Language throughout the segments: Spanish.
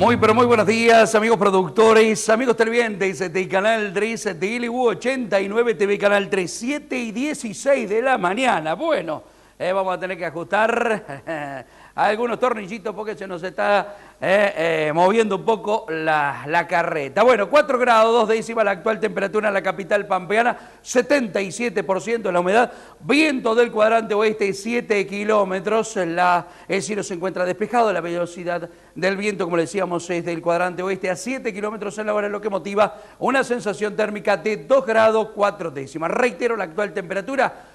Muy, pero muy buenos días, amigos productores, amigos televidentes de Canal 3, de ILU 89 TV Canal 3, 7 y 16 de la mañana. Bueno, vamos a tener que ajustar algunos tornillitos porque se nos está moviendo un poco la carreta. Bueno, 4 grados 2 décimas la actual temperatura en la capital pampeana, 77% de la humedad, viento del cuadrante oeste 7 kilómetros, el cielo se encuentra despejado, la velocidad del viento, como le decíamos, es del cuadrante oeste a 7 kilómetros en la hora, lo que motiva una sensación térmica de 2 grados 4 décimas. Reitero, la actual temperatura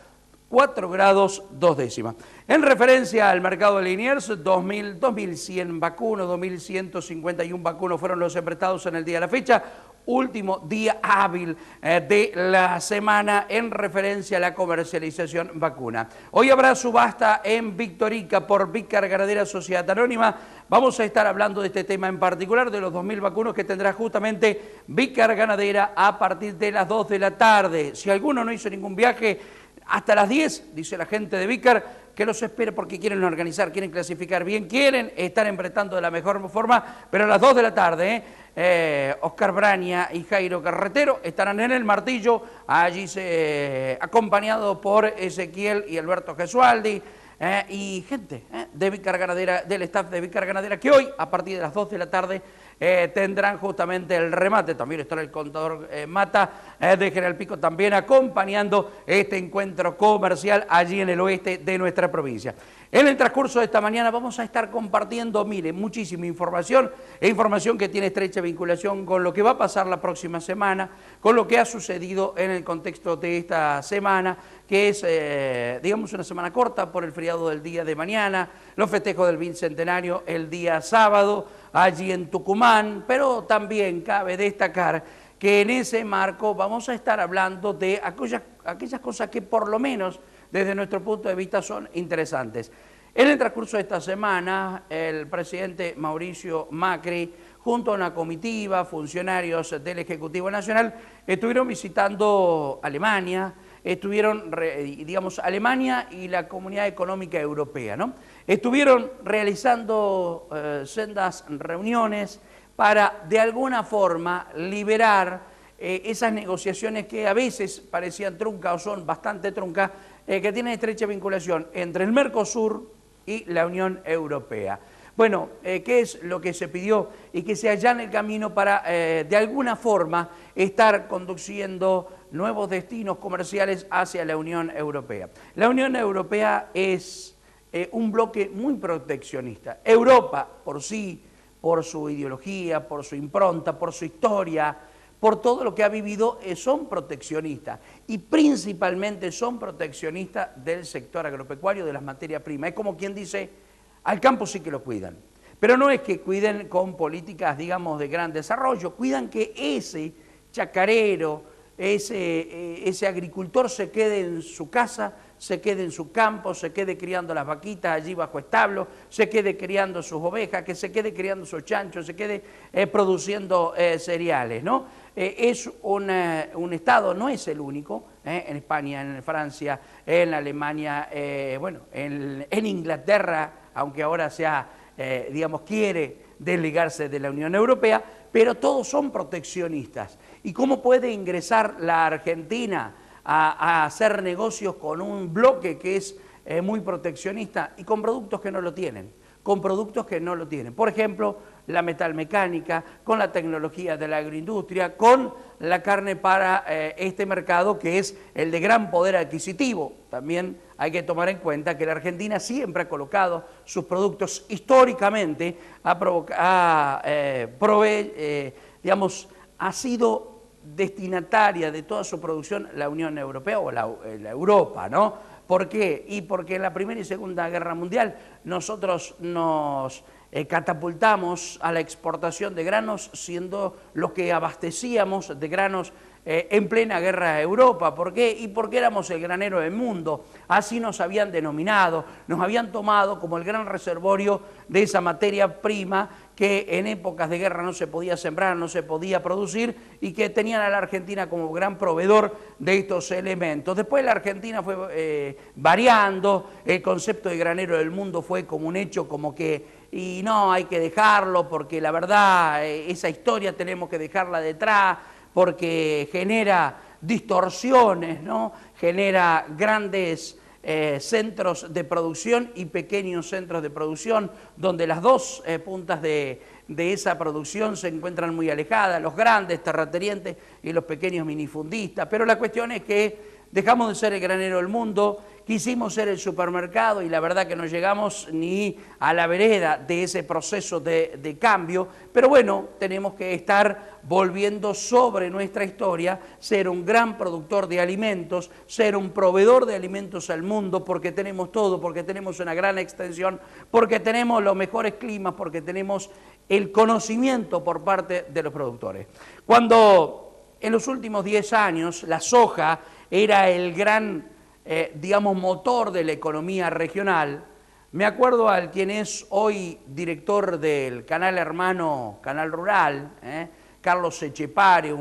4 grados 2 décimas. En referencia al mercado de Liniers, 2.100 vacunos, 2.151 vacunos fueron los emprestados en el día de la fecha, último día hábil de la semana en referencia a la comercialización vacuna. Hoy habrá subasta en Victorica por Vícar Ganadera Sociedad Anónima. Vamos a estar hablando de este tema en particular, de los 2.000 vacunos que tendrá justamente Vícar Ganadera a partir de las 2 de la tarde. Si alguno no hizo ningún viaje, hasta las 10, dice la gente de Vícar, que los espere porque quieren organizar, quieren clasificar bien, quieren estar empretando de la mejor forma, pero a las 2 de la tarde, Oscar Braña y Jairo Carretero estarán en el Martillo, allí acompañado por Ezequiel y Alberto Gesualdi, y gente de Vícar Ganadera, del staff de Vícar Ganadera, que hoy, a partir de las 2 de la tarde, tendrán justamente el remate. También estará el contador Mata de General Pico también acompañando este encuentro comercial allí en el oeste de nuestra provincia. En el transcurso de esta mañana vamos a estar compartiendo, mire, muchísima información, información que tiene estrecha vinculación con lo que va a pasar la próxima semana, con lo que ha sucedido en el contexto de esta semana, que es, digamos, una semana corta por el feriado del día de mañana, los festejos del bicentenario el día sábado, allí en Tucumán, pero también cabe destacar que en ese marco vamos a estar hablando de aquellas cosas que por lo menos desde nuestro punto de vista son interesantes. En el transcurso de esta semana, el presidente Mauricio Macri, junto a una comitiva, funcionarios del Ejecutivo Nacional, estuvieron visitando Alemania, Alemania y la Comunidad Económica Europea, ¿no? Estuvieron realizando sendas reuniones para, de alguna forma, liberar esas negociaciones que a veces parecían truncas o son bastante truncas, que tienen estrecha vinculación entre el Mercosur y la Unión Europea. Bueno, ¿qué es lo que se pidió? Y que se allane el camino para, de alguna forma, estar conduciendo nuevos destinos comerciales hacia la Unión Europea. La Unión Europea es un bloque muy proteccionista. Europa, por sí, por su ideología, por su impronta, por su historia, por todo lo que ha vivido, son proteccionistas. Y principalmente son proteccionistas del sector agropecuario, de las materias primas. Es como quien dice, al campo sí que lo cuidan. Pero no es que cuiden con políticas, digamos, de gran desarrollo. Cuidan que ese chacarero, ese agricultor se quede en su casa, se quede en su campo, se quede criando las vaquitas allí bajo establo, se quede criando sus ovejas, que se quede criando sus chanchos, se quede produciendo cereales, ¿no? Es un Estado, no es el único, en España, en Francia, en Alemania, bueno, en Inglaterra, aunque ahora digamos, quiere desligarse de la Unión Europea, pero todos son proteccionistas. ¿Y cómo puede ingresar la Argentina a hacer negocios con un bloque que es muy proteccionista y con productos que no lo tienen? Con productos que no lo tienen. Por ejemplo, la metalmecánica, con la tecnología de la agroindustria, con la carne para este mercado que es el de gran poder adquisitivo. También hay que tomar en cuenta que la Argentina siempre ha colocado sus productos históricamente, ha sido destinataria de toda su producción la Unión Europea o la Europa, ¿no? ¿Por qué? Y porque en la Primera y Segunda Guerra Mundial nosotros nos catapultamos a la exportación de granos, siendo los que abastecíamos de granos en plena guerra a Europa. ¿Por qué? Y porque éramos el granero del mundo. Así nos habían denominado, nos habían tomado como el gran reservorio de esa materia prima que en épocas de guerra no se podía sembrar, no se podía producir y que tenían a la Argentina como gran proveedor de estos elementos. Después la Argentina fue variando, el concepto de granero del mundo fue como un hecho como que y no, hay que dejarlo porque la verdad esa historia tenemos que dejarla detrás porque genera distorsiones, ¿no? Genera grandes centros de producción y pequeños centros de producción donde las dos puntas de esa producción se encuentran muy alejadas, los grandes terratenientes y los pequeños minifundistas. Pero la cuestión es que dejamos de ser el granero del mundo, quisimos ser el supermercado y la verdad que no llegamos ni a la vereda de ese proceso de cambio, pero bueno, tenemos que estar volviendo sobre nuestra historia, ser un gran productor de alimentos, ser un proveedor de alimentos al mundo, porque tenemos todo, porque tenemos una gran extensión, porque tenemos los mejores climas, porque tenemos el conocimiento por parte de los productores. Cuando en los últimos 10 años la soja era el gran, digamos, motor de la economía regional, me acuerdo al quien es hoy director del canal hermano, Canal Rural, Carlos Echepare,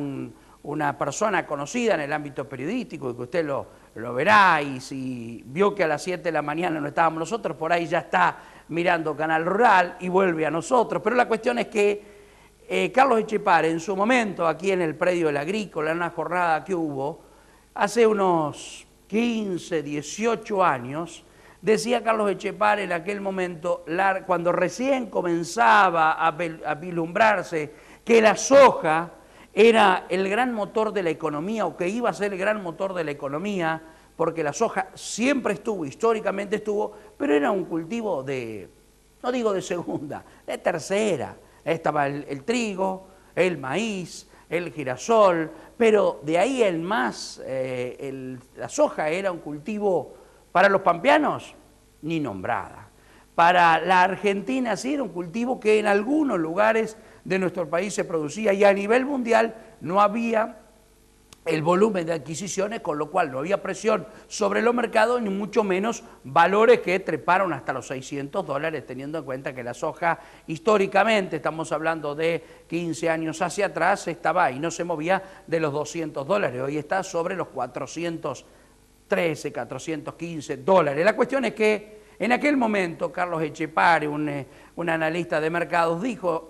una persona conocida en el ámbito periodístico, que usted lo verá, y si vio que a las 7 de la mañana no estábamos nosotros, por ahí ya está mirando Canal Rural y vuelve a nosotros. Pero la cuestión es que Carlos Echepare, en su momento, aquí en el predio del Agrícola, en una jornada que hubo, hace unos 15, 18 años, decía Carlos Echepare en aquel momento, cuando recién comenzaba a vislumbrarse que la soja era el gran motor de la economía o que iba a ser el gran motor de la economía, porque la soja siempre estuvo, históricamente estuvo, pero era un cultivo de, no digo de segunda, de tercera. Estaba el trigo, el maíz, el girasol, pero de ahí el más, la soja era un cultivo para los pampeanos, ni nombrada. Para la Argentina sí era un cultivo que en algunos lugares de nuestro país se producía y a nivel mundial no había el volumen de adquisiciones, con lo cual no había presión sobre los mercados, ni mucho menos valores que treparon hasta los $600, teniendo en cuenta que la soja históricamente, estamos hablando de 15 años hacia atrás, estaba ahí, no se movía de los $200, hoy está sobre los 413, 415 dólares. La cuestión es que en aquel momento Carlos Echepare, un analista de mercados, dijo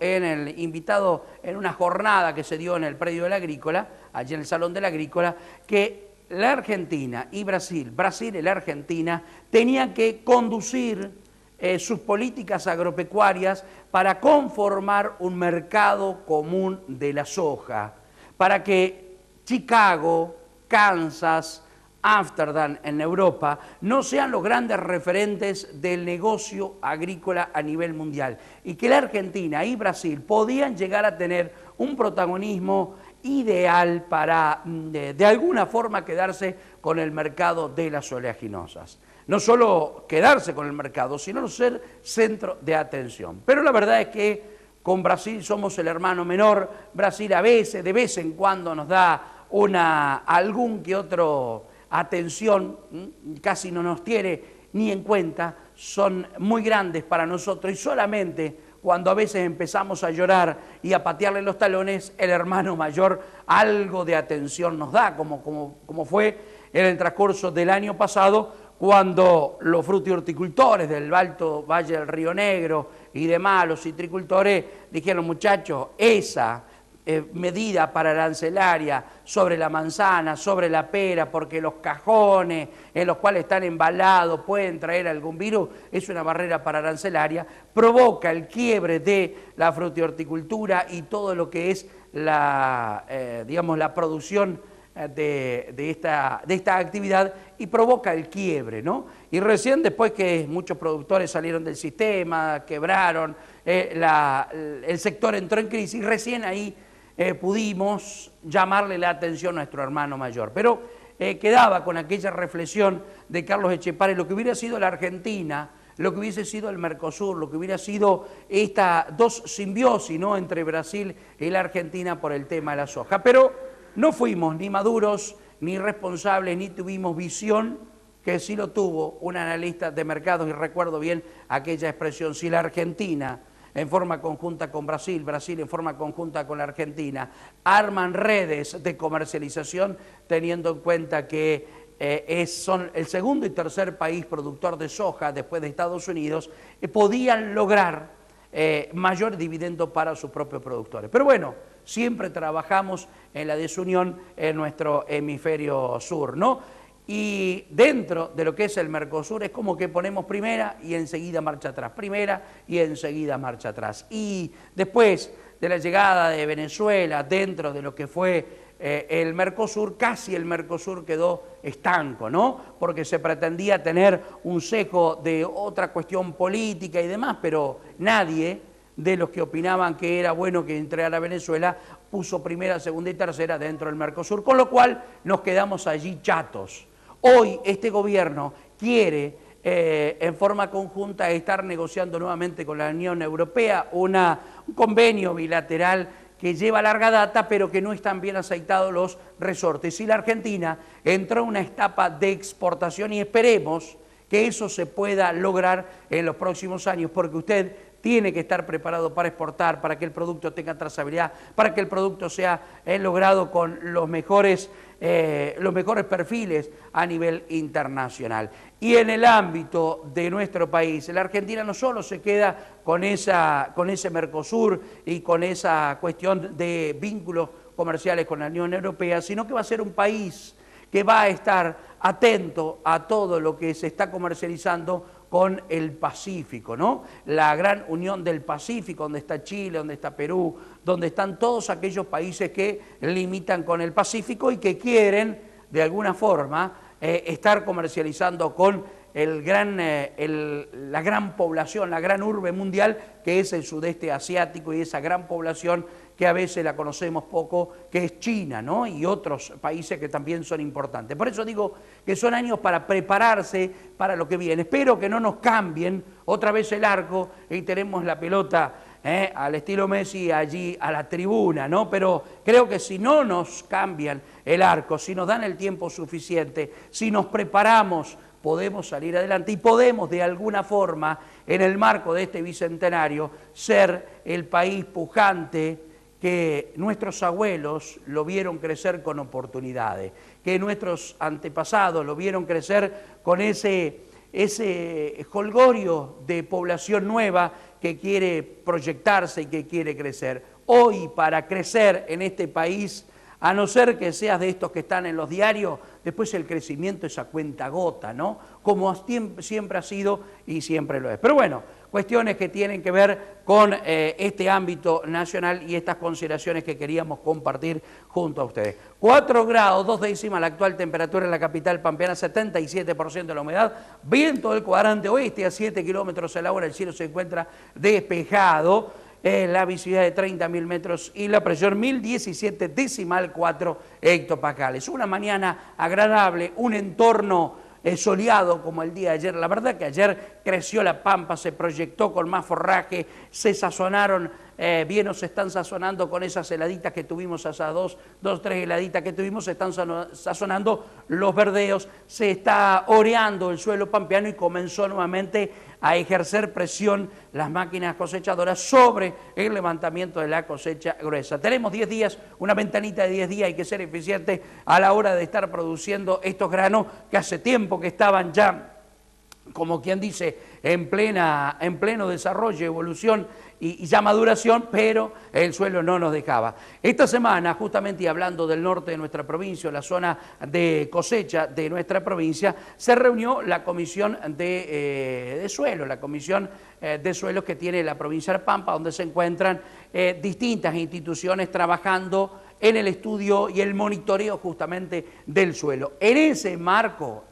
invitado en una jornada que se dio en el predio del Agrícola, allí en el Salón del Agrícola, que la Argentina y Brasil y la Argentina tenían que conducir sus políticas agropecuarias para conformar un mercado común de la soja, para que Chicago, Kansas, Ámsterdam en Europa no sean los grandes referentes del negocio agrícola a nivel mundial y que la Argentina y Brasil podían llegar a tener un protagonismo ideal para de alguna forma quedarse con el mercado de las oleaginosas. No solo quedarse con el mercado, sino ser centro de atención. Pero la verdad es que con Brasil somos el hermano menor. Brasil a veces, de vez en cuando nos da algún que otro atención, casi no nos tiene ni en cuenta, son muy grandes para nosotros y solamente cuando a veces empezamos a llorar y a patearle los talones, el hermano mayor algo de atención nos da, como fue en el transcurso del año pasado, cuando los frutihorticultores del Alto Valle del Río Negro y demás, los citricultores, dijeron, muchachos, esa medida para arancelaria sobre la manzana, sobre la pera, porque los cajones en los cuales están embalados pueden traer algún virus, es una barrera para arancelaria, provoca el quiebre de la frutihorticultura y todo lo que es digamos, la producción de esta actividad y provoca el quiebre, ¿no? Y recién después que muchos productores salieron del sistema, quebraron, el sector entró en crisis, recién ahí pudimos llamarle la atención a nuestro hermano mayor. Pero quedaba con aquella reflexión de Carlos Echepare, lo que hubiera sido la Argentina, lo que hubiese sido el Mercosur, lo que hubiera sido esta dos simbiosis, ¿no?, entre Brasil y la Argentina por el tema de la soja. Pero no fuimos ni maduros, ni responsables, ni tuvimos visión, que sí lo tuvo un analista de mercados, y recuerdo bien aquella expresión, si la Argentina en forma conjunta con Brasil, Brasil en forma conjunta con la Argentina, arman redes de comercialización teniendo en cuenta que son el segundo y tercer país productor de soja después de Estados Unidos, podían lograr mayor dividendo para sus propios productores. Pero bueno, siempre trabajamos en la desunión en nuestro hemisferio sur, ¿no? Y dentro de lo que es el Mercosur es como que ponemos primera y enseguida marcha atrás, primera y enseguida marcha atrás. Y después de la llegada de Venezuela dentro de lo que fue el Mercosur, casi el Mercosur quedó estanco, ¿no? Porque se pretendía tener un cejo de otra cuestión política y demás, pero nadie de los que opinaban que era bueno que entrara Venezuela puso primera, segunda y tercera dentro del Mercosur, con lo cual nos quedamos allí chatos. Hoy este gobierno quiere en forma conjunta estar negociando nuevamente con la Unión Europea un convenio bilateral que lleva larga data, pero que no están bien aceitados los resortes. Y la Argentina entró en una etapa de exportación y esperemos que eso se pueda lograr en los próximos años, porque usted tiene que estar preparado para exportar, para que el producto tenga trazabilidad, para que el producto sea logrado con los mejores perfiles a nivel internacional. Y en el ámbito de nuestro país, la Argentina no solo se queda con ese Mercosur y con esa cuestión de vínculos comerciales con la Unión Europea, sino que va a ser un país que va a estar atento a todo lo que se está comercializando con el Pacífico, ¿no? La gran unión del Pacífico, donde está Chile, donde está Perú, donde están todos aquellos países que limitan con el Pacífico y que quieren, de alguna forma, estar comercializando con la gran población, la gran urbe mundial, que es el sudeste asiático y esa gran población que a veces la conocemos poco, que es China, ¿no? Y otros países que también son importantes. Por eso digo que son años para prepararse para lo que viene. Espero que no nos cambien otra vez el arco y tenemos la pelota al estilo Messi allí a la tribuna, ¿no? Pero creo que si no nos cambian el arco, si nos dan el tiempo suficiente, si nos preparamos, podemos salir adelante y podemos de alguna forma, en el marco de este bicentenario, ser el país pujante que nuestros abuelos lo vieron crecer con oportunidades, que nuestros antepasados lo vieron crecer con ese jolgorio de población nueva que quiere proyectarse y que quiere crecer. Hoy, para crecer en este país, a no ser que seas de estos que están en los diarios, después el crecimiento es a cuentagota, ¿no? Como siempre ha sido y siempre lo es. Pero bueno, cuestiones que tienen que ver con este ámbito nacional y estas consideraciones que queríamos compartir junto a ustedes. 4 grados, 2 décimas la actual temperatura en la capital pampeana, 77% de la humedad, viento del cuadrante oeste a 7 kilómetros a la hora, el cielo se encuentra despejado, la visibilidad de 30.000 metros y la presión 1017,4 hectopascales. Una mañana agradable, un entorno soleado como el día de ayer. La verdad que ayer creció la pampa, se proyectó con más forraje, se sazonaron bien o se están sazonando con esas heladitas que tuvimos, esas tres heladitas que tuvimos, se están sazonando los verdeos, se está oreando el suelo pampeano y comenzó nuevamente a ejercer presión las máquinas cosechadoras sobre el levantamiento de la cosecha gruesa. Tenemos 10 días, una ventanita de 10 días, hay que ser eficiente a la hora de estar produciendo estos granos que hace tiempo que estaban ya, como quien dice, en pleno desarrollo, evolución y ya maduración, pero el suelo no nos dejaba. Esta semana, justamente y hablando del norte de nuestra provincia, la zona de cosecha de nuestra provincia, se reunió la comisión de suelo, la comisión de suelos que tiene la provincia de Pampa, donde se encuentran distintas instituciones trabajando en el estudio y el monitoreo justamente del suelo. En ese marco,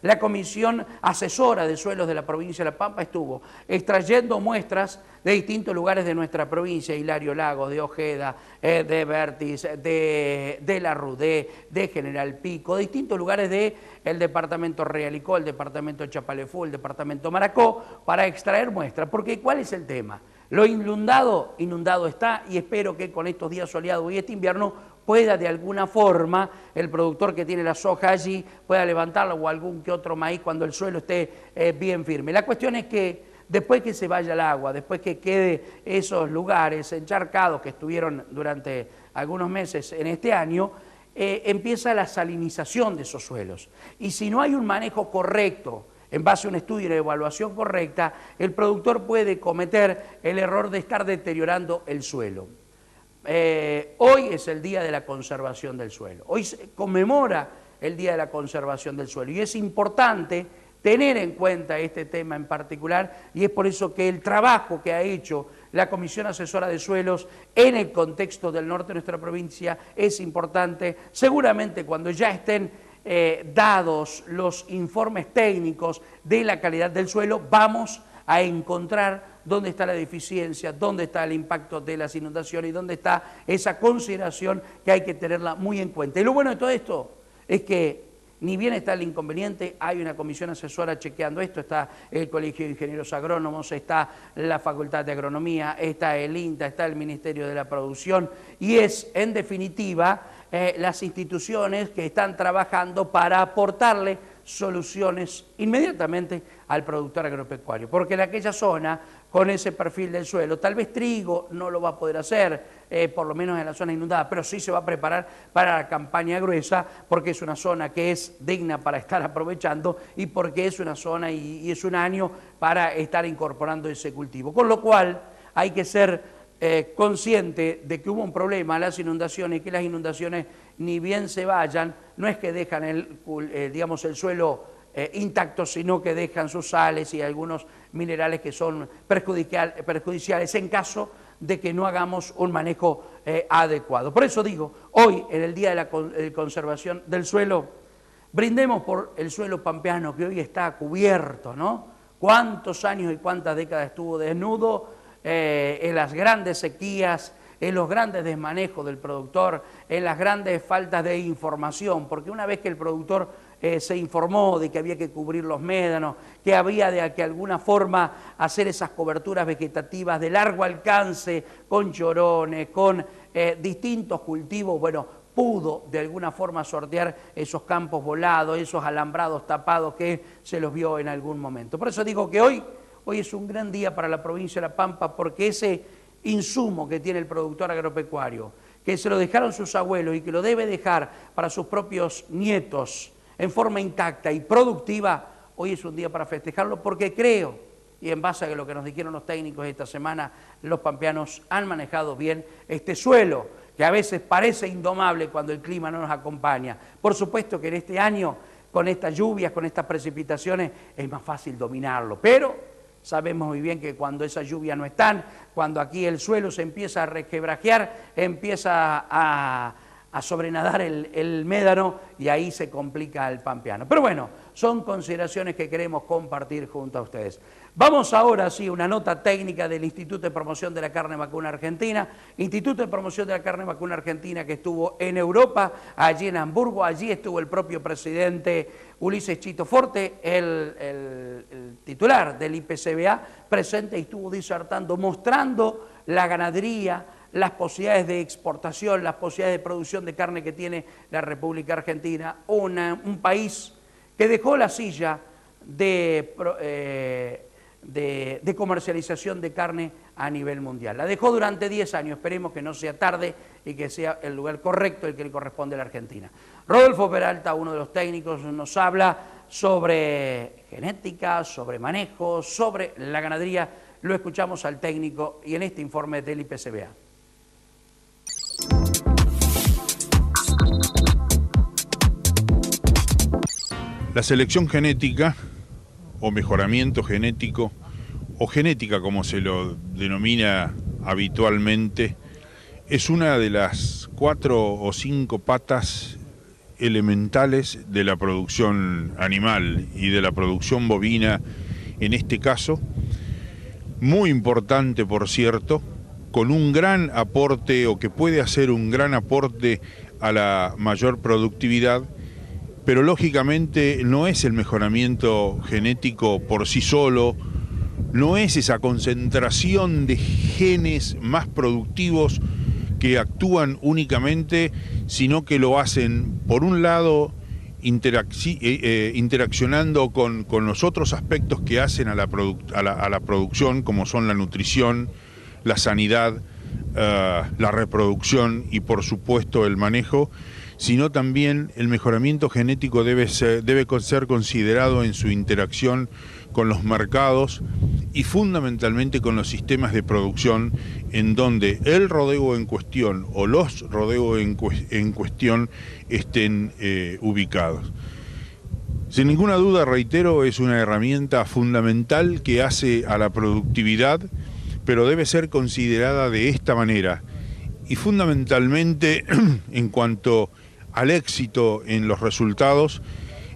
la Comisión Asesora de Suelos de la provincia de La Pampa estuvo extrayendo muestras de distintos lugares de nuestra provincia, Hilario Lagos, de Ojeda, de Vértiz, de La Rudé, de General Pico, de distintos lugares del departamento Realicó, el departamento Chapalefú, el departamento Maracó, para extraer muestras. Porque ¿cuál es el tema? Lo inundado está, y espero que con estos días soleados y este invierno pueda de alguna forma el productor que tiene la soja allí pueda levantarla o algún que otro maíz cuando el suelo esté bien firme. La cuestión es que después que se vaya el agua, después que quede esos lugares encharcados que estuvieron durante algunos meses en este año, empieza la salinización de esos suelos. Y si no hay un manejo correcto en base a un estudio y una evaluación correcta, el productor puede cometer el error de estar deteriorando el suelo. Hoy es el Día de la Conservación del Suelo. Hoy se conmemora el Día de la Conservación del Suelo y es importante tener en cuenta este tema en particular, y es por eso que el trabajo que ha hecho la Comisión Asesora de Suelos en el contexto del norte de nuestra provincia es importante. Seguramente cuando ya estén dados los informes técnicos de la calidad del suelo, vamos a encontrar dónde está la deficiencia, dónde está el impacto de las inundaciones y dónde está esa consideración que hay que tenerla muy en cuenta. Y lo bueno de todo esto es que ni bien está el inconveniente, hay una comisión asesora chequeando esto, está el Colegio de Ingenieros Agrónomos, está la Facultad de Agronomía, está el INTA, está el Ministerio de la Producción, y es, en definitiva, las instituciones que están trabajando para aportarle soluciones inmediatamente al productor agropecuario, porque en aquella zona, con ese perfil del suelo, tal vez trigo no lo va a poder hacer, por lo menos en la zona inundada, pero sí se va a preparar para la campaña gruesa, porque es una zona que es digna para estar aprovechando y porque es una zona y es un año para estar incorporando ese cultivo. Con lo cual hay que ser consciente de que hubo un problema, las inundaciones, y que las inundaciones ni bien se vayan, no es que dejan digamos, el suelo intacto, sino que dejan sus sales y algunos minerales que son perjudiciales en caso de que no hagamos un manejo adecuado. Por eso digo, hoy, en el Día de la Conservación del Suelo, brindemos por el suelo pampeano que hoy está cubierto, ¿no? ¿Cuántos años y cuántas décadas estuvo desnudo? En las grandes sequías, en los grandes desmanejos del productor, en las grandes faltas de información, porque una vez que el productor se informó de que había que cubrir los médanos, que había de que alguna forma hacer esas coberturas vegetativas de largo alcance, con chorones, con distintos cultivos, bueno, pudo de alguna forma sortear esos campos volados, esos alambrados tapados que se los vio en algún momento. Por eso digo que hoy es un gran día para la provincia de La Pampa, porque ese insumo que tiene el productor agropecuario, que se lo dejaron sus abuelos y que lo debe dejar para sus propios nietos en forma intacta y productiva, hoy es un día para festejarlo, porque creo, y en base a lo que nos dijeron los técnicos esta semana, los pampeanos han manejado bien este suelo, que a veces parece indomable cuando el clima no nos acompaña. Por supuesto que en este año, con estas lluvias, con estas precipitaciones, es más fácil dominarlo, pero sabemos muy bien que cuando esas lluvias no están, cuando aquí el suelo se empieza a requebrajear, empieza a sobrenadar el médano y ahí se complica el pampeano. Pero bueno, son consideraciones que queremos compartir junto a ustedes. Vamos ahora, sí, una nota técnica del Instituto de Promoción de la Carne Vacuna Argentina, Instituto de Promoción de la Carne Vacuna Argentina que estuvo en Europa, allí en Hamburgo, allí estuvo el propio presidente Ulises Chito Forte, el titular del IPCBA, presente y estuvo disertando, mostrando la ganadería, las posibilidades de exportación, las posibilidades de producción de carne que tiene la República Argentina, un país que dejó la silla de comercialización de carne a nivel mundial. La dejó durante 10 años, esperemos que no sea tarde y que sea el lugar correcto el que le corresponde a la Argentina. Rodolfo Peralta, uno de los técnicos, nos habla sobre genética, sobre manejo, sobre la ganadería. Lo escuchamos al técnico y en este informe del IPCBA. La selección genética o mejoramiento genético o genética como se lo denomina habitualmente es una de las 4 o 5 patas elementales de la producción animal y de la producción bovina en este caso, muy importante por cierto, con un gran aporte o que puede hacer un gran aporte a la mayor productividad, pero lógicamente no es el mejoramiento genético por sí solo, no es esa concentración de genes más productivos que actúan únicamente, sino que lo hacen, por un lado, interaccionando con los otros aspectos que hacen a la producción, como son la nutrición, la sanidad, la reproducción y por supuesto el manejo, sino también el mejoramiento genético debe ser considerado en su interacción con los mercados y fundamentalmente con los sistemas de producción en donde el rodeo en cuestión o los rodeos en cuestión estén ubicados. Sin ninguna duda, reitero, es una herramienta fundamental que hace a la productividad, pero debe ser considerada de esta manera. Y fundamentalmente, en cuanto al éxito en los resultados,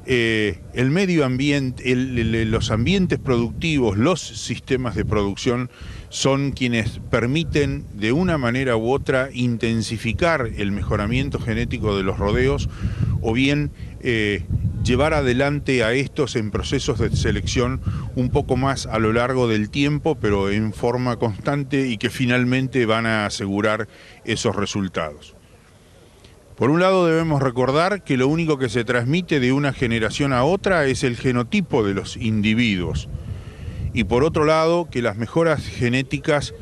el medio ambiente, los ambientes productivos, los sistemas de producción son quienes permiten de una manera u otra intensificar el mejoramiento genético de los rodeos o bien llevar adelante a estos en procesos de selección un poco más a lo largo del tiempo, pero en forma constante y que finalmente van a asegurar esos resultados. Por un lado debemos recordar que lo único que se transmite de una generación a otra es el genotipo de los individuos. Y por otro lado, que las mejoras genéticas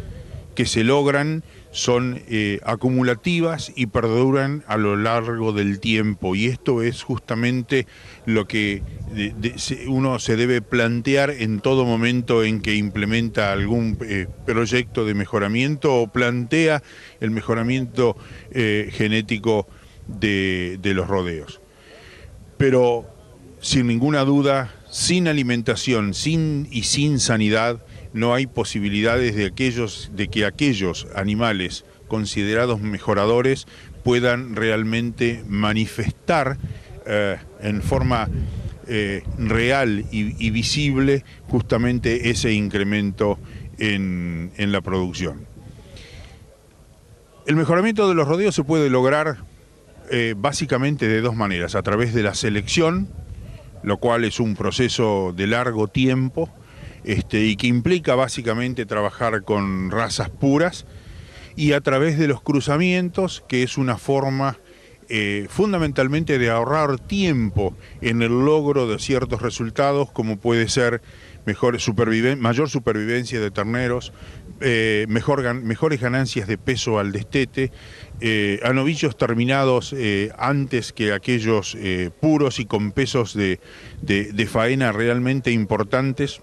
que se logran son acumulativas y perduran a lo largo del tiempo. Y esto es justamente lo que uno se debe plantear en todo momento en que implementa algún proyecto de mejoramiento o plantea el mejoramiento genético de los rodeos. Pero sin ninguna duda, sin alimentación sin sanidad, no hay posibilidades de que aquellos animales considerados mejoradores puedan realmente manifestar en forma real y visible justamente ese incremento en la producción. El mejoramiento de los rodeos se puede lograr básicamente de dos maneras: a través de la selección, lo cual es un proceso de largo tiempo, y que implica básicamente trabajar con razas puras, y a través de los cruzamientos, que es una forma fundamentalmente de ahorrar tiempo en el logro de ciertos resultados, como puede ser mayor supervivencia de terneros, mejores ganancias de peso al destete, a novillos terminados antes que aquellos puros y con pesos de faena realmente importantes,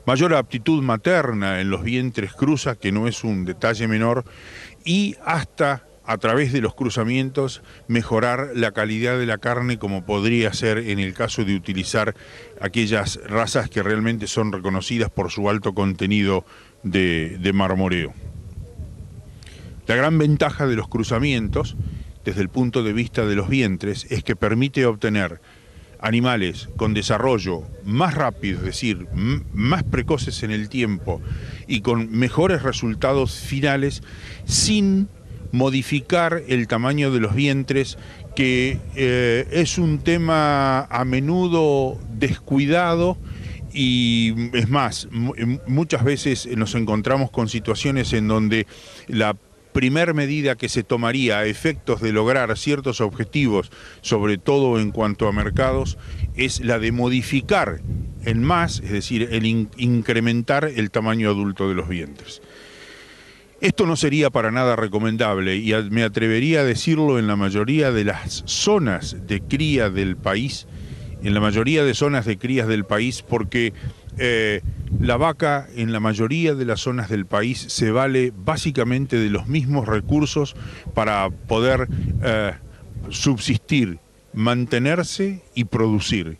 mayor aptitud materna en los vientres cruzas, que no es un detalle menor, y hasta a través de los cruzamientos mejorar la calidad de la carne, como podría ser en el caso de utilizar aquellas razas que realmente son reconocidas por su alto contenido de marmoreo. La gran ventaja de los cruzamientos, desde el punto de vista de los vientres, es que permite obtener animales con desarrollo más rápido, es decir, más precoces en el tiempo y con mejores resultados finales, sin modificar el tamaño de los vientres, que es un tema a menudo descuidado. Y es más, muchas veces nos encontramos con situaciones en donde la primer medida que se tomaría a efectos de lograr ciertos objetivos, sobre todo en cuanto a mercados, es la de modificar en más, es decir, el incrementar el tamaño adulto de los vientres. Esto no sería para nada recomendable, y me atrevería a decirlo en la mayoría de las zonas de cría del país, porque la vaca en la mayoría de las zonas del país se vale básicamente de los mismos recursos para poder subsistir, mantenerse y producir.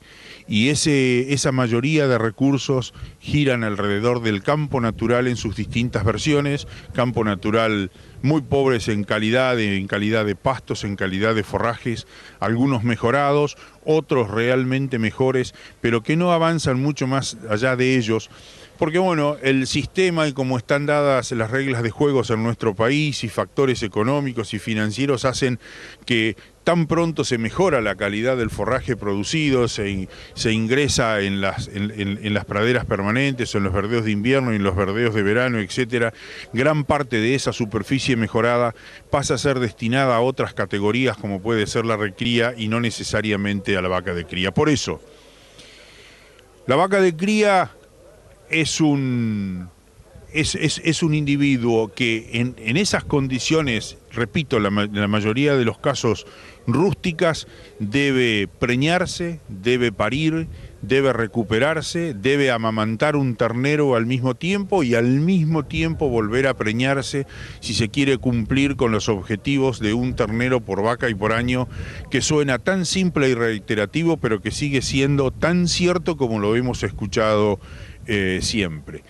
Y esa mayoría de recursos giran alrededor del campo natural en sus distintas versiones, campo natural muy pobres en calidad de pastos, en calidad de forrajes, algunos mejorados, otros realmente mejores, pero que no avanzan mucho más allá de ellos, porque bueno, el sistema y como están dadas las reglas de juegos en nuestro país y factores económicos y financieros hacen que tan pronto se mejora la calidad del forraje producido, se ingresa en las praderas permanentes, o en los verdeos de invierno y en los verdeos de verano, etcétera, gran parte de esa superficie mejorada pasa a ser destinada a otras categorías como puede ser la recría y no necesariamente a la vaca de cría. Por eso, la vaca de cría es un es un individuo que en esas condiciones, repito, en la mayoría de los casos rústicas, debe preñarse, debe parir, debe recuperarse, debe amamantar un ternero al mismo tiempo y al mismo tiempo volver a preñarse si se quiere cumplir con los objetivos de un ternero por vaca y por año, que suena tan simple y reiterativo, pero que sigue siendo tan cierto como lo hemos escuchado siempre.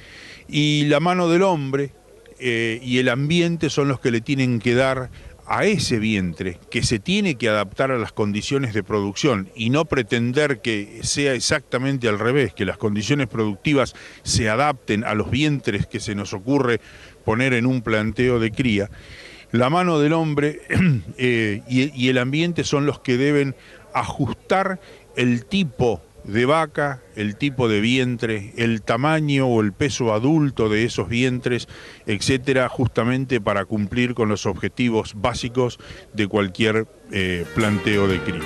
Y la mano del hombre y el ambiente son los que le tienen que dar a ese vientre, que se tiene que adaptar a las condiciones de producción y no pretender que sea exactamente al revés, que las condiciones productivas se adapten a los vientres que se nos ocurre poner en un planteo de cría. La mano del hombre y el ambiente son los que deben ajustar el tipo de vaca, el tipo de vientre, el tamaño o el peso adulto de esos vientres, etcétera, justamente para cumplir con los objetivos básicos de cualquier planteo de cría.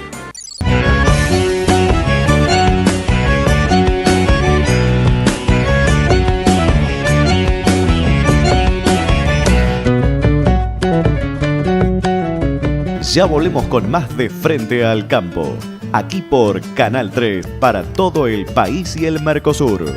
Ya volvemos con más de Frente al Campo, aquí por Canal 3 para todo el país y el Mercosur.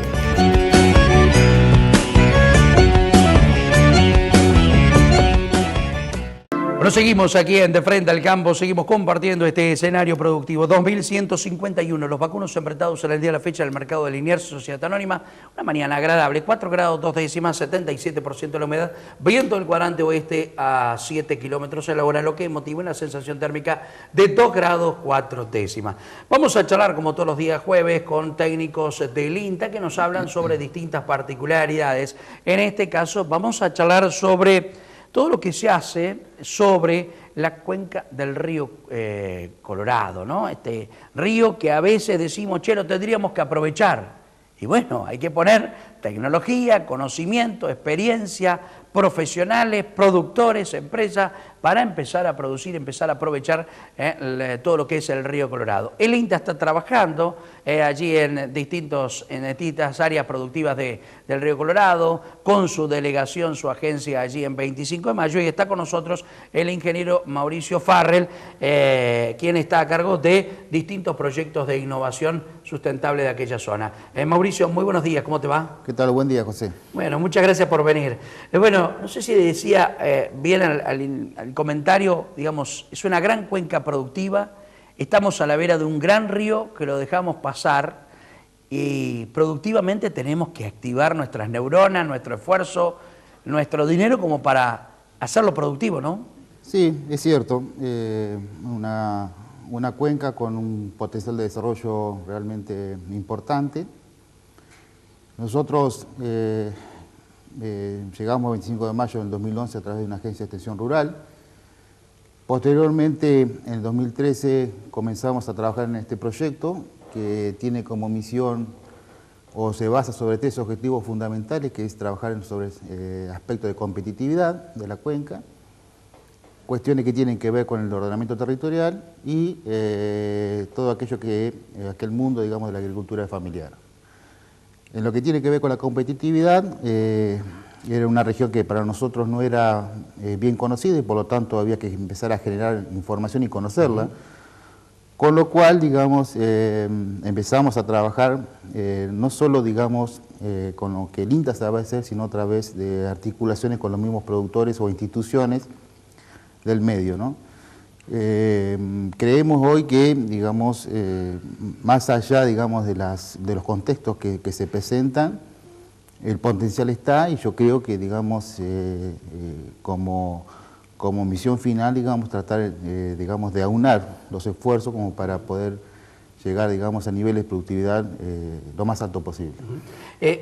Bueno, seguimos aquí en De Frente al Campo, seguimos compartiendo este escenario productivo. 2.151 los vacunos enfrentados en el día de la fecha del mercado de Liniers, Sociedad Anónima. Una mañana agradable, 4 grados 2 décimas, 77% de la humedad, viento del cuadrante oeste a 7 kilómetros a la hora, lo que motiva una sensación térmica de 2 grados 4 décimas. Vamos a charlar como todos los días jueves con técnicos del INTA que nos hablan sobre distintas particularidades. En este caso vamos a charlar sobre todo lo que se hace sobre la cuenca del río Colorado, ¿no? Este río que a veces decimos, che, lo tendríamos que aprovechar. Y bueno, hay que poner tecnología, conocimiento, experiencia, profesionales, productores, empresas, para empezar a producir, empezar a aprovechar todo lo que es el río Colorado. El INTA está trabajando allí en distintas áreas productivas del río Colorado, con su delegación, su agencia allí en 25 de mayo, y está con nosotros el ingeniero Mauricio Farrell, quien está a cargo de distintos proyectos de innovación sustentable de aquella zona. Mauricio, muy buenos días, ¿cómo te va? ¿Qué tal? Buen día, José. Bueno, muchas gracias por venir. Bueno, no sé si decía bien al comentario, digamos, es una gran cuenca productiva, estamos a la vera de un gran río que lo dejamos pasar y productivamente tenemos que activar nuestras neuronas, nuestro esfuerzo, nuestro dinero como para hacerlo productivo, ¿no? Sí, es cierto. Una cuenca con un potencial de desarrollo realmente importante. Nosotros llegamos el 25 de mayo del 2011 a través de una agencia de extensión rural. Posteriormente, en el 2013, comenzamos a trabajar en este proyecto que tiene como misión o se basa sobre 3 objetivos fundamentales, que es trabajar sobre aspectos de competitividad de la cuenca, cuestiones que tienen que ver con el ordenamiento territorial y todo aquello aquel mundo, digamos, de la agricultura familiar. En lo que tiene que ver con la competitividad, era una región que para nosotros no era bien conocida y por lo tanto había que empezar a generar información y conocerla. Con lo cual, digamos, empezamos a trabajar no solo, digamos, con lo que el INTA sabe hacer, sino a través de articulaciones con los mismos productores o instituciones del medio, ¿no? Creemos hoy que, digamos, más allá, digamos, de los contextos que se presentan, el potencial está, y yo creo que, digamos, como misión final, digamos, tratar, digamos, de aunar los esfuerzos como para poder llegar, digamos, a niveles de productividad lo más alto posible.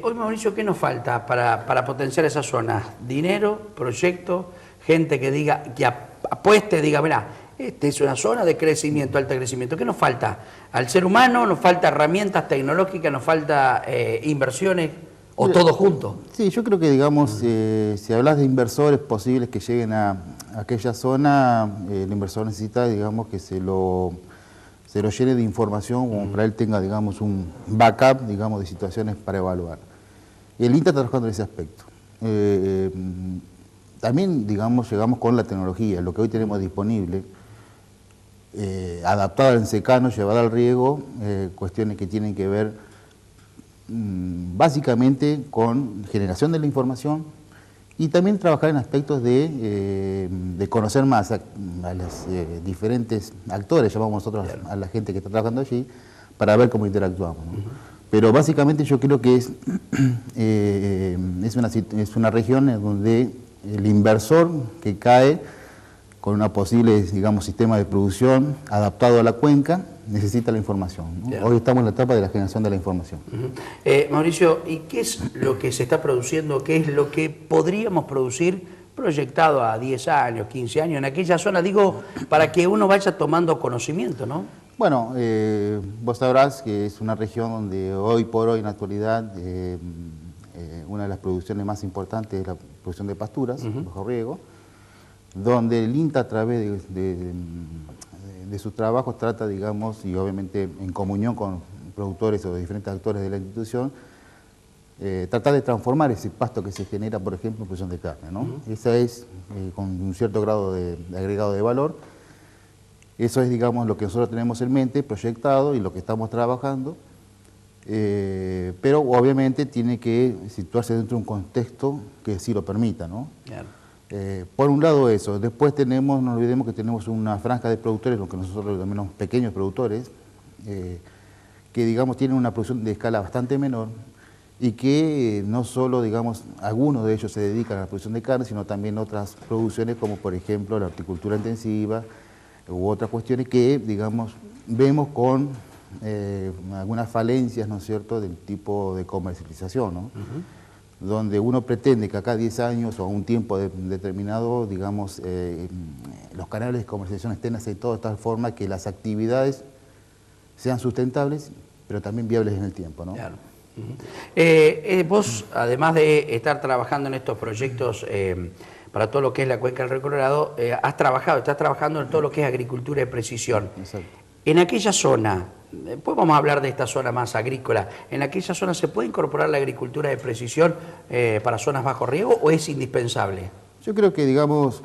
Hoy, Mauricio, ¿qué nos falta para potenciar esa zona? Dinero, proyecto, gente que diga, que apueste, diga, mira, esta es una zona de crecimiento, alto crecimiento. ¿Qué nos falta? Al ser humano nos falta herramientas tecnológicas, nos falta inversiones, o todo junto. Sí, yo creo que, digamos, si hablas de inversores posibles que lleguen a aquella zona, el inversor necesita, digamos, que se lo llene de información como para él tenga, digamos, un backup, digamos, de situaciones para evaluar. Y el INTA está trabajando en ese aspecto. también, digamos, llegamos con la tecnología, lo que hoy tenemos disponible, adaptada en secano, llevada al riego, cuestiones que tienen que ver básicamente con generación de la información y también trabajar en aspectos de conocer más a los diferentes actores, llamamos nosotros a la gente que está trabajando allí, para ver cómo interactuamos, ¿no? Pero básicamente yo creo que es una región en donde el inversor que cae con una posible, digamos, sistema de producción adaptado a la cuenca, necesita la información, ¿no? Hoy estamos en la etapa de la generación de la información. Mauricio, ¿y qué es lo que se está produciendo? ¿Qué es lo que podríamos producir proyectado a 10 años, 15 años en aquella zona? Digo, para que uno vaya tomando conocimiento, ¿no? Bueno, vos sabrás que es una región donde hoy por hoy en la actualidad una de las producciones más importantes es la producción de pasturas, bajo riego, donde el INTA a través de sus trabajos trata, digamos, y obviamente en comunión con productores o diferentes actores de la institución, tratar de transformar ese pasto que se genera, por ejemplo, en producción de carne, ¿no? Esa es con un cierto grado de agregado de valor. Eso es, digamos, lo que nosotros tenemos en mente, proyectado y lo que estamos trabajando, pero obviamente tiene que situarse dentro de un contexto que sí lo permita, ¿no? Claro. Por un lado eso, después tenemos, no olvidemos que tenemos una franja de productores, lo que nosotros llamamos pequeños productores, que digamos tienen una producción de escala bastante menor y que no solo, digamos, algunos de ellos se dedican a la producción de carne, sino también otras producciones como por ejemplo la horticultura intensiva u otras cuestiones que, digamos, vemos con algunas falencias, ¿no es cierto?, del tipo de comercialización, ¿no? Donde uno pretende que acá 10 años o a un tiempo determinado, digamos, los canales de comercialización estén aceitados de tal forma que las actividades sean sustentables, pero también viables en el tiempo, ¿no? Claro. Vos, además de estar trabajando en estos proyectos para todo lo que es la cuenca del Río Colorado, estás trabajando en todo lo que es agricultura de precisión. Exacto. En aquella zona, después vamos a hablar de esta zona más agrícola, ¿en aquella zona se puede incorporar la agricultura de precisión para zonas bajo riego o es indispensable? Yo creo que, digamos,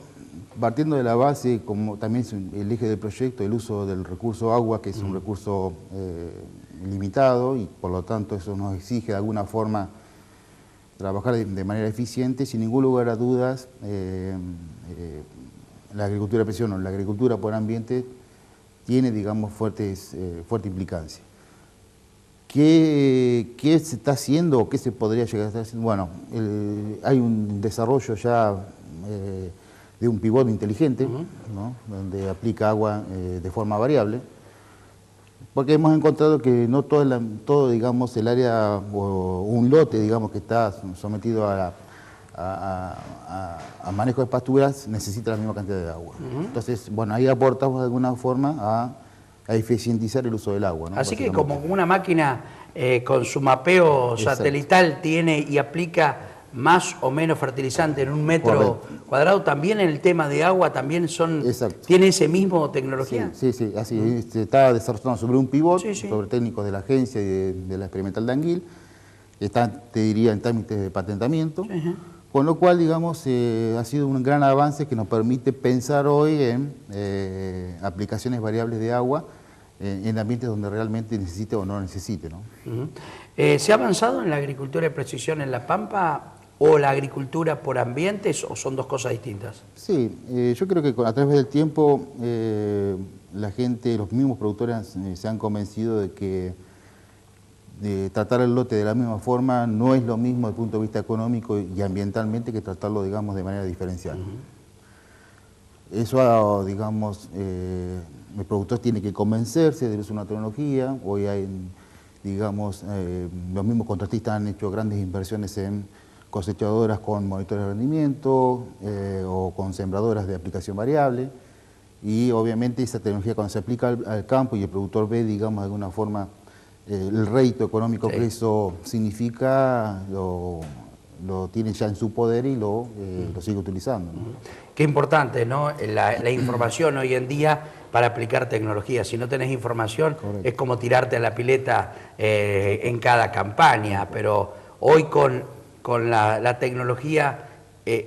partiendo de la base, como también es el eje del proyecto, el uso del recurso agua, que es un recurso limitado y por lo tanto eso nos exige de alguna forma trabajar de manera eficiente, sin ningún lugar a dudas, la agricultura de precisión o la agricultura por ambiente tiene, digamos, fuerte implicancia. ¿Qué se está haciendo o qué se podría llegar a estar haciendo? Bueno, hay un desarrollo ya de un pivot inteligente, ¿no?, donde aplica agua de forma variable, porque hemos encontrado que no todo, digamos, el área o un lote, digamos, que está sometido a manejo de pasturas necesita la misma cantidad de agua. Entonces, bueno, ahí aportamos de alguna forma a eficientizar el uso del agua, ¿no? Así que como una máquina con su mapeo satelital tiene y aplica más o menos fertilizante en un metro cuadrado, también en el tema de agua también tiene ese mismo tecnología. Sí, así se está desarrollando sobre un pivot, sobre técnicos de la agencia y de la experimental de Anguil, está, te diría, en trámites de patentamiento. Con lo cual, digamos, ha sido un gran avance que nos permite pensar hoy en aplicaciones variables de agua en ambientes donde realmente necesite o no necesite, ¿no? ¿Se ha avanzado en la agricultura de precisión en La Pampa o la agricultura por ambientes o son dos cosas distintas? Sí, yo creo que a través del tiempo la gente, los mismos productores se han convencido de que tratar el lote de la misma forma no es lo mismo desde el punto de vista económico y ambientalmente que tratarlo, digamos, de manera diferencial. Eso, digamos, el productor tiene que convencerse de que es una tecnología. Hoy hay, digamos, los mismos contratistas han hecho grandes inversiones en cosechadoras con monitores de rendimiento o con sembradoras de aplicación variable, y obviamente esa tecnología cuando se aplica al campo y el productor ve, digamos, de alguna forma el rédito económico que eso significa, lo tiene ya en su poder y lo sigue utilizando, ¿no? Qué importante, ¿no? La información hoy en día para aplicar tecnología. Si no tenés información, es como tirarte a la pileta en cada campaña, pero hoy con con la tecnología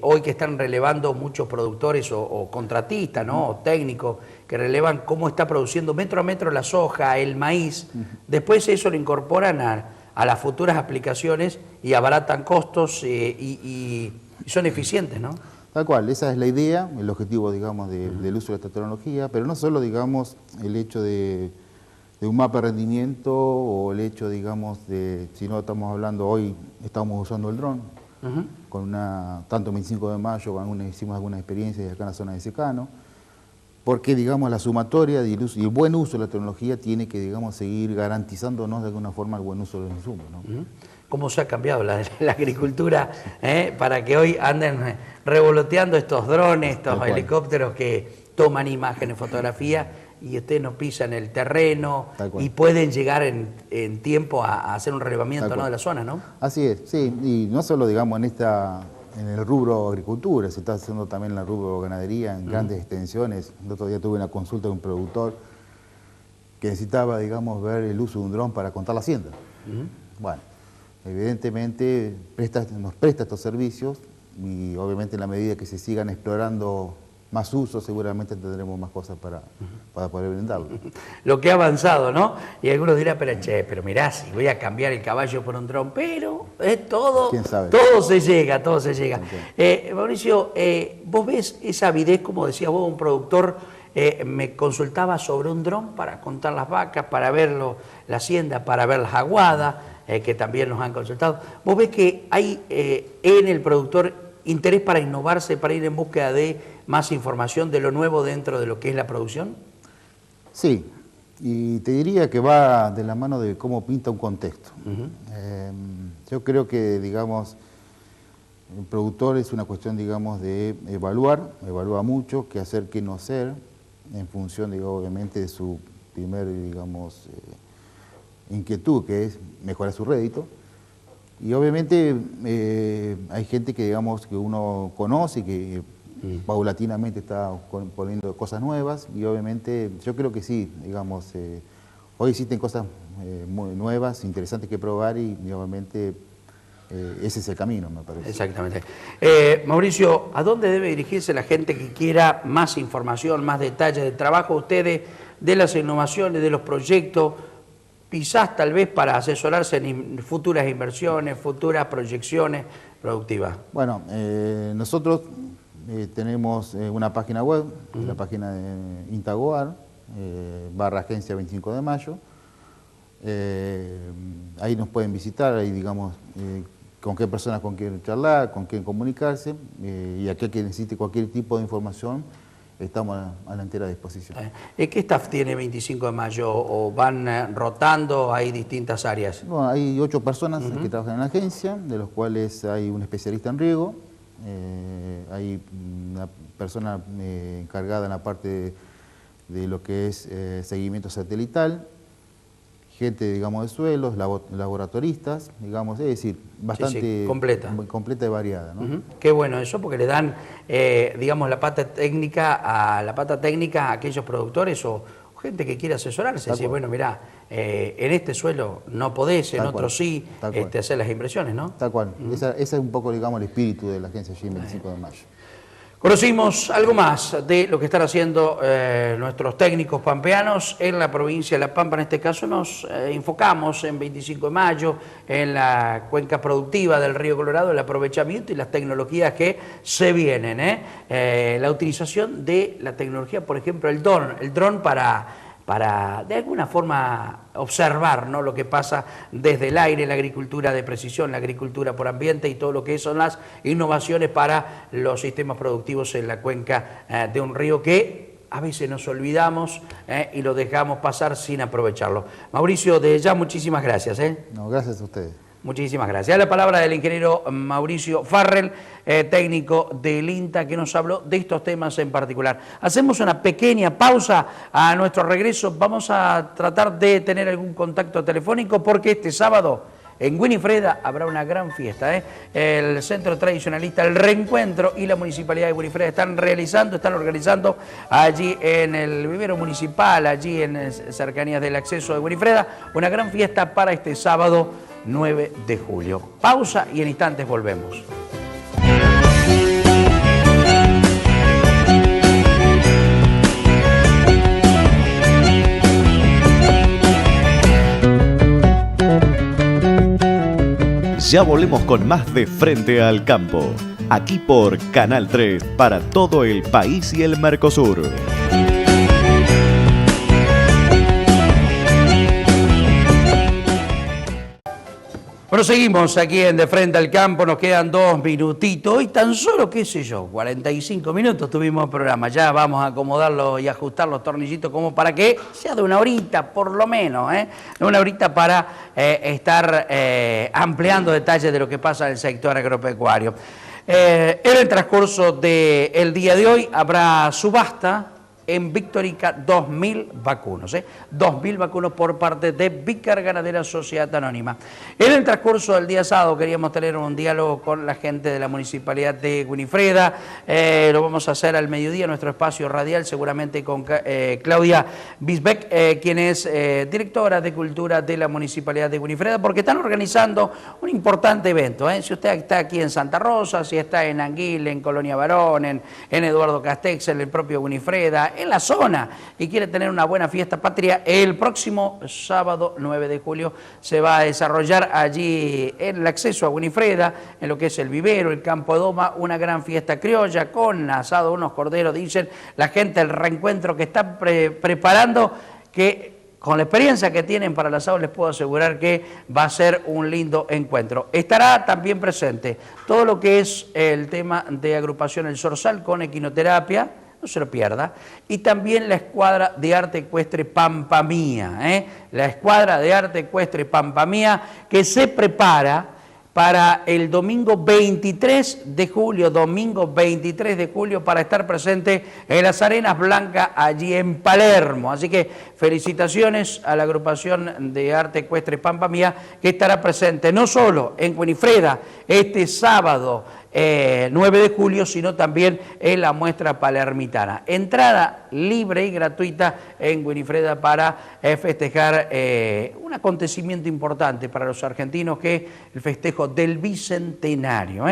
hoy que están relevando muchos productores o contratistas, ¿no? O técnicos que relevan cómo está produciendo metro a metro la soja, el maíz. Después eso lo incorporan a las futuras aplicaciones y abaratan costos y son eficientes, ¿no? Tal cual, esa es la idea, el objetivo, digamos, del uso de esta tecnología, pero no solo, digamos, el hecho de un mapa de rendimiento o el hecho, digamos, si no estamos hablando hoy, estamos usando el dron, con tanto 25 de mayo, hicimos algunas experiencias acá en la zona de secano, porque, digamos, la sumatoria y el buen uso de la tecnología tiene que, digamos, seguir garantizándonos de alguna forma el buen uso de los insumos, ¿no? ¿Cómo se ha cambiado la agricultura para que hoy anden revoloteando estos drones, estos helicópteros que toman imágenes, fotografías y ustedes no pisan el terreno y pueden llegar en tiempo a hacer un relevamiento, ¿no?, de la zona, ¿no? Así es, sí, y no solo, digamos, en el rubro agricultura, se está haciendo también en el rubro ganadería, en grandes extensiones. El otro día tuve una consulta de un productor que necesitaba, digamos, ver el uso de un dron para contar la hacienda. Bueno, evidentemente nos presta estos servicios y obviamente en la medida que se sigan explorando más usos, seguramente tendremos más cosas para poder brindarlo. Lo que ha avanzado, ¿no? Y algunos dirán, pero mirá, si voy a cambiar el caballo por un dron, pero todo, ¿quién sabe? Todo se llega, todo se llega. Mauricio, vos ves esa avidez, como decía vos, un productor me consultaba sobre un dron para contar las vacas, para ver la hacienda, para ver las aguadas, que también nos han consultado. ¿Vos ves que hay en el productor interés para innovarse, para ir en búsqueda de más información de lo nuevo dentro de lo que es la producción? Sí, y te diría que va de la mano de cómo pinta un contexto. Yo creo que, digamos, el productor es una cuestión, digamos, de evalúa mucho, qué hacer, qué no hacer, en función, digo, obviamente, de su primer, digamos, inquietud, que es mejorar su rédito. Y obviamente hay gente que, digamos, que uno conoce, que paulatinamente está poniendo cosas nuevas, y obviamente yo creo que sí, digamos, hoy existen cosas muy nuevas, interesantes que probar y obviamente ese es el camino, me parece. Exactamente. Mauricio, ¿a dónde debe dirigirse la gente que quiera más información, más detalles del trabajo de ustedes, de las innovaciones, de los proyectos, quizás tal vez para asesorarse en futuras inversiones, futuras proyecciones productivas? Bueno, nosotros tenemos una página web, la página de Intagoar, /agencia 25 de mayo. Ahí nos pueden visitar, ahí digamos con qué personas con quién charlar, con quién comunicarse, y aquel que necesite cualquier tipo de información, estamos a la entera disposición. ¿Qué staff tiene 25 de mayo o van rotando? ¿Hay distintas áreas? Bueno, hay 8 personas que trabajan en la agencia, de los cuales hay un especialista en riego, hay una persona encargada en la parte de lo que es seguimiento satelital, gente, digamos, de suelos, laboratoristas, digamos, es decir, bastante completa y variada, ¿no? Qué bueno eso, porque le dan, digamos, la pata técnica a aquellos productores o gente que quiere asesorarse. Decir, bueno, mirá, en este suelo no podés, en otro sí, hacer las impresiones, ¿no? Tal cual. Ese es un poco, digamos, el espíritu de la agencia GIM 25 de mayo. Conocimos algo más de lo que están haciendo nuestros técnicos pampeanos en la provincia de La Pampa. En este caso nos enfocamos en 25 de mayo, en la cuenca productiva del río Colorado, el aprovechamiento y las tecnologías que se vienen. La utilización de la tecnología, por ejemplo, el dron para de alguna forma observar, ¿no?, lo que pasa desde el aire, la agricultura de precisión, la agricultura por ambiente y todo lo que son las innovaciones para los sistemas productivos en la cuenca de un río que a veces nos olvidamos y lo dejamos pasar sin aprovecharlo. Mauricio, desde ya muchísimas gracias. No, gracias a ustedes. Muchísimas gracias. La palabra del ingeniero Mauricio Farrell, técnico del INTA, que nos habló de estos temas en particular. Hacemos una pequeña pausa. A nuestro regreso vamos a tratar de tener algún contacto telefónico porque este sábado en Winifreda habrá una gran fiesta. El Centro Tradicionalista, el Reencuentro y la Municipalidad de Winifreda están organizando allí en el vivero municipal, allí en cercanías del acceso de Winifreda, una gran fiesta para este sábado 9 de julio. Pausa y en instantes volvemos. Ya volvemos con más de Frente al Campo, aquí por Canal 3 para todo el país y el Mercosur. Bueno, seguimos aquí en De Frente al Campo, nos quedan 2 minutitos y tan solo, qué sé yo, 45 minutos tuvimos el programa. Ya vamos a acomodarlo y ajustar los tornillitos como para que sea de 1 horita, por lo menos, de 1 horita para estar ampliando detalles de lo que pasa en el sector agropecuario. En el transcurso del día de hoy habrá subasta en Victorica 2.000 vacunos, 2.000 vacunos por parte de Vícar Ganadera Sociedad Anónima. En el transcurso del día sábado queríamos tener un diálogo con la gente de la Municipalidad de Winifreda, lo vamos a hacer al mediodía, nuestro espacio radial, seguramente con Claudia Bisbeck, quien es directora de Cultura de la Municipalidad de Winifreda, porque están organizando un importante evento. Si usted está aquí en Santa Rosa, si está en Anguila, en Colonia Barón, en Eduardo Castex, en el propio Winifreda, en la zona y quiere tener una buena fiesta patria, el próximo sábado 9 de julio se va a desarrollar allí en el acceso a Winifreda, en lo que es el vivero, el Campo Doma, una gran fiesta criolla con asado, unos corderos, dicen la gente, el reencuentro que están preparando, que con la experiencia que tienen para el asado les puedo asegurar que va a ser un lindo encuentro. Estará también presente todo lo que es el tema de agrupación El Zorzal con equinoterapia, no se lo pierda, y también la Escuadra de Arte Ecuestre Pampa Mía, la Escuadra de Arte Ecuestre Pampa Mía, que se prepara para el domingo 23 de julio, para estar presente en las Arenas Blancas, allí en Palermo. Así que felicitaciones a la agrupación de Arte Ecuestre Pampa Mía, que estará presente no solo en Winifreda este sábado 9 de julio, sino también en la muestra palermitana. Entrada libre y gratuita en Winifreda para festejar un acontecimiento importante para los argentinos, que es el festejo del Bicentenario.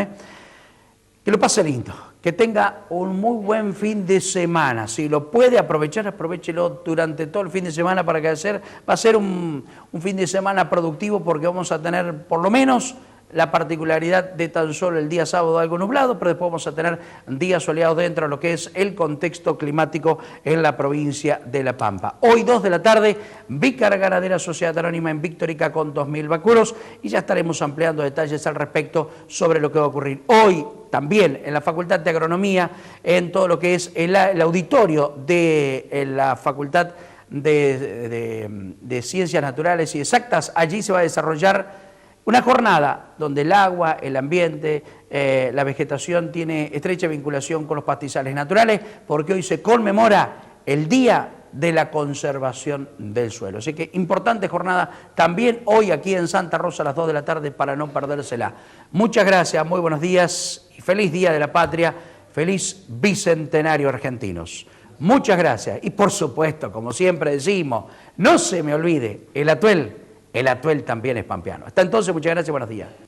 Que lo pase lindo, que tenga un muy buen fin de semana. Si lo puede aprovechar, aprovechelo durante todo el fin de semana para que va a ser un fin de semana productivo, porque vamos a tener por lo menos la particularidad de tan solo el día sábado algo nublado, pero después vamos a tener días soleados dentro de lo que es el contexto climático en la provincia de La Pampa. Hoy 2 de la tarde, Vícar Ganadera Sociedad Anónima en Victorica con 2.000 vacunos, y ya estaremos ampliando detalles al respecto sobre lo que va a ocurrir. Hoy también en la Facultad de Agronomía, en todo lo que es el auditorio de la Facultad de Ciencias Naturales y Exactas, allí se va a desarrollar una jornada donde el agua, el ambiente, la vegetación tiene estrecha vinculación con los pastizales naturales, porque hoy se conmemora el Día de la Conservación del Suelo. Así que importante jornada también hoy aquí en Santa Rosa a las 2 de la tarde para no perdérsela. Muchas gracias, muy buenos días y feliz Día de la Patria, feliz Bicentenario argentinos. Muchas gracias y por supuesto, como siempre decimos, no se me olvide, el atuel también es pampeano. Hasta entonces, muchas gracias, buenos días.